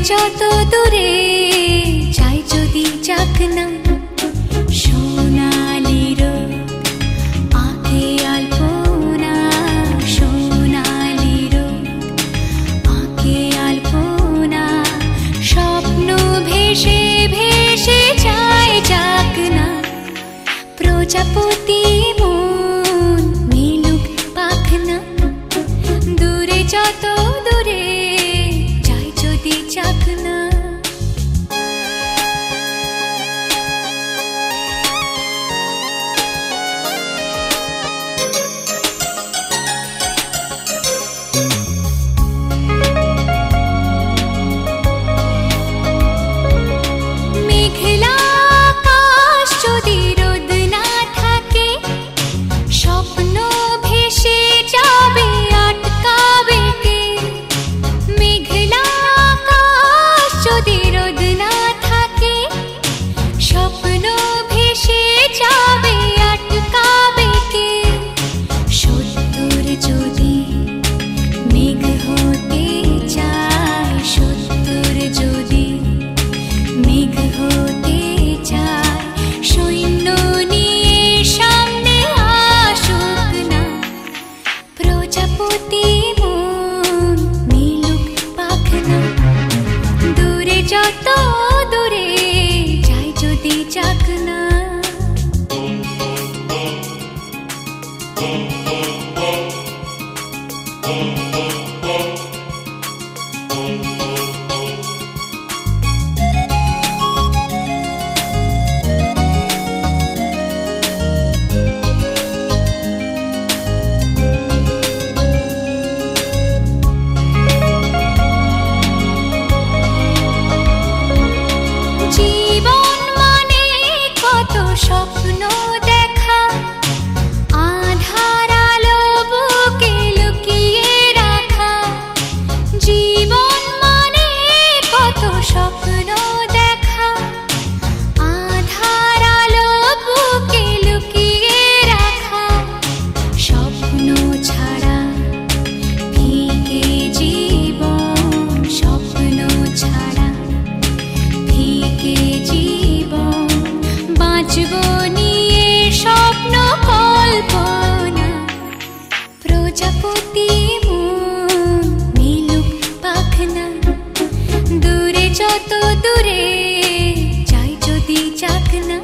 যত দূরে যাই যদি যাক না, সোনালি রোদ আঁকে আলপনা, সোনালি রোদ আঁকে আলপনা, স্বপ্ন ভেসে ভেসে যায় যাক না, প্রজাপতি মন মিলুক পাখনা, দূরে যত দূরে যাই যদি যাক না। মেঘলা আকাশ যদি রোদ না থাকে, স্বপ্ন ভেসে যাবে আটকাবে কে? মেঘলা আকাশ যদি রোদ না থাকে, স্বপ্ন ভেসে যাবে আটকাবে কে? সত্তর যদি মেঘ হতে চায়, সত্তর যদি মেঘ হতে চায়, সৈন্য নিয়ে সামনে আসুক না, প্রজাপতি মন মিলুক পাখনা, দূরে যত দূরে যাই যদি যাক না। জীবন মানে কত স্বপ্ন দেখা, আধার আলো বুকে লুকিয়ে রাখা। জীবন মানে কত স্বপ্ন দেখা, আধার আলো বুকে লুকিয়ে রাখা। স্বপ্ন ছাড়া ফিকে জীবন, স্বপ্ন ছাড়া ফিকে জীবন, বাঁচব নিয়ে স্বপ্ন কল্পনা, প্রজাপতি মন মিলুক পাখনা, দূরে যত দূরে যাই যদি যাক না।